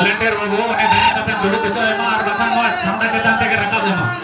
volunteer babu ini dengan kata dulu bisa emang ada sama sampai kita tegak rakam emang.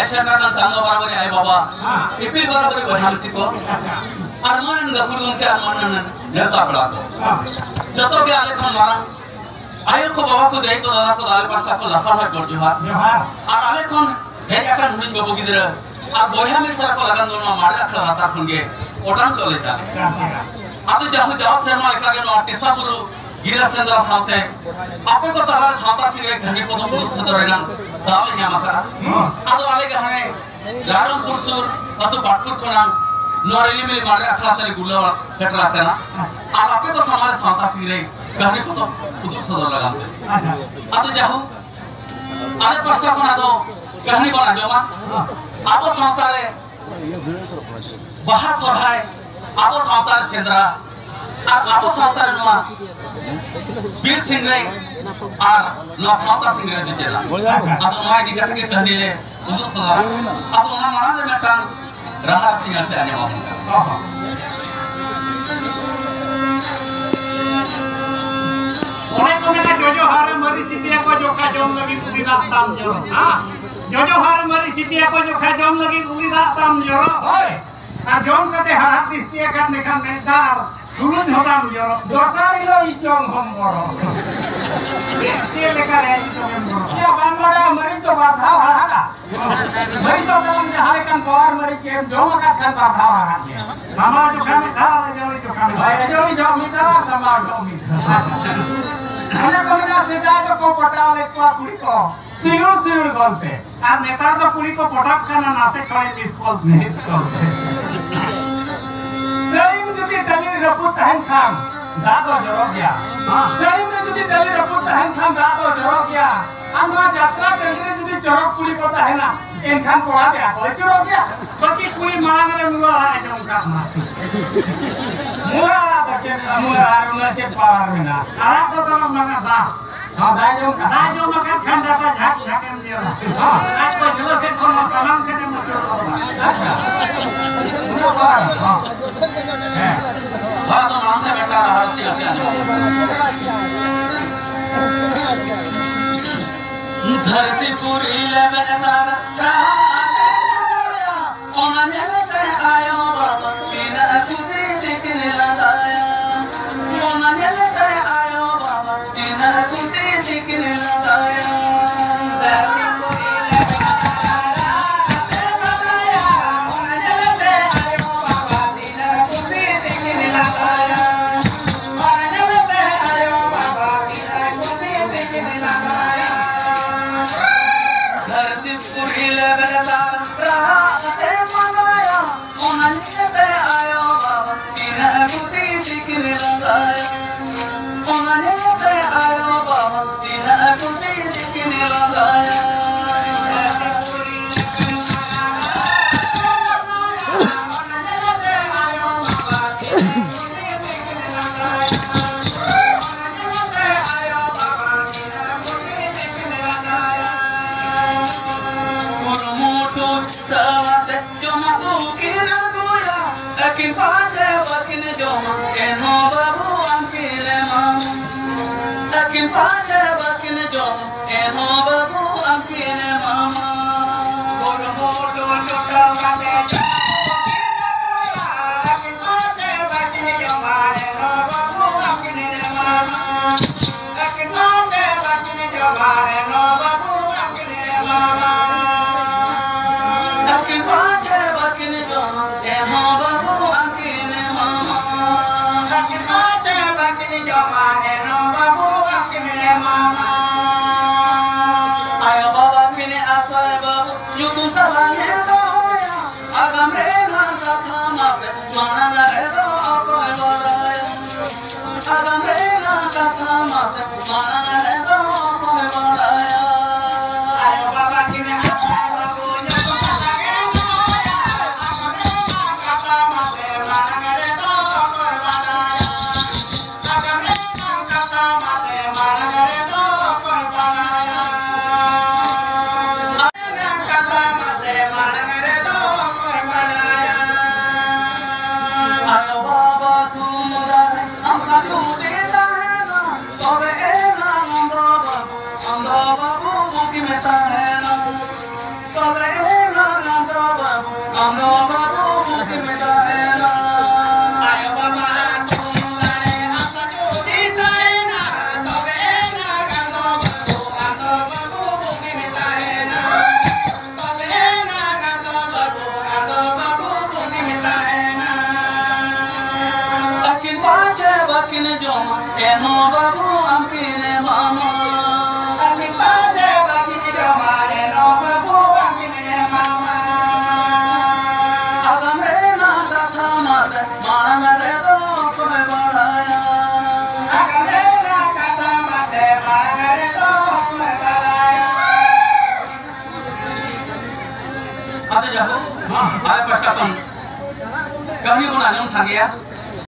ऐसे का चांदो बराबर आए बाबा इपिल बराबर बहाल सिको अरमान गपुर के अरमान नेता पड़ा तो जतो के आले खन मारा आयो को बाबा को दे तो दादा को दाले पास को लफा है कर जोहार और आले खन हे जाकर हुन बाबू गिदर और बोया में सर को लगन दोनों मारे रखला हाता खुनगे ओटान चले जा आते जाहु जाओ शर्मा लेका के नो टिसा पुरु गिरा सेंद्रा साथे आपे को ताला छाता सिरे घनी को तो पुरु सदरेगा ताले न्यामका आदो आले गहने लारम पुरसुर अतो पाटपुर कोना नोरेली में मारे अखला से गुल्ला सेटला तेना और आपे को हमारे छाता सिरे घनी को तो पुरु सदर लगाते आते जाहु आले पासा कोना दो कहनी बना जमा आबो सावतारे बाहा सोहाय आबो सावतारे सेंद्रा आबो सावतारे नुआ बीर सिंह रे और नुआ सावता सिंह रे दिचेला आबो माय दिखा के कहनी ले उदु सदा आबो ना मारा जे मेटान रहा सिंह से आने वाला कोने का जोजो हारे मरी सिटिया को जोखा जोम लगी उगी दाम जो हां जोजो हारे मरी सिटिया को जोखा जोम लगी उगी दाम जो होय आ जोम कते हाथ दिस्तिया का नेखा नेदार दुरुन होदाम जो दोसारी लो ई जोम हम मरो ये लेकर है जो हम मरो ये बांगड़ा मरी तो बाधा हाड़ा मरी तो काम जे हारे kan पावर मरी के जोम का खान बाधा हाड़ा मामा जो खाने धारा जो खाने भाई जो मिटा समा जो मिटा अरे कोना सेटा को पटाल एक बार पुरी को सिर गलते আর নেতা তো পুরি को पटाक खाना नाते खड़े मिस कॉल नहीं करते सही में যদি चली रपू तहन खाम दादो जरो गया हां सही में যদি चली रपू तहन खाम दादो जरो गया আমরা যাত্রা কেন্দ্রে যদি চরক পুরি को है ना इन खान को आ गया तो जरो गया बाकी पुरी मांग रे मुआ आ जाऊं का मुआ बके मुआ आरुना के पार में ना आरा तो मांगा बा हां दाजो मका खंडा का झाक झाके में दियो हां आज को जलो से कोन कलम के मत अच्छा मुआ पार हां है हां तो मांगे बेटा हासी धरती पूरी लेवे तारा ओना ने आयो बाबा बिना तुझे दिखने लगाया ओना ने आयो बाबा बिना तुझे दिखने लगाया धरती पूरी लेवे तारा लगाया ओना ने आयो बाबा बिना तुझे दिखने लगाया ओना ने आयो बाबा बिना तुझे दिखने लगाया धरती पूरी लेवे तारा ते मंगाया ओनने पे आयो बाबा बिना कुटी दिखने लगाया ओनने पे आयो बाबा बिना कुटी दिखने लगाया Sawate joma ukira goya akin pade wakin joma eno babu ankile mam akin pade wakin joma eno babu ankile mama bolo moto chota mate akin pade wakin joma eno babu ankile mama akin pade wakin joma eno babu ankile mama akin pade wakin joma eno babu ankile mama akin pade wakin joma eno babu ankile mama Ando babu muki mitaena. Ayo baba tumare apa judi taena. Tobena ando babu muki mitaena. Tobena ando babu muki mitaena. Akin bache bakin joma eno babu ampine mama. Akin bache bakin joma eno babu ampine mama. Agam rena tatha mat marang redo kome baraya. Agam rena tatha mat marang redo kome baraya. Ada jago, ada pasti kan. Kami pun anjung sanggih ya.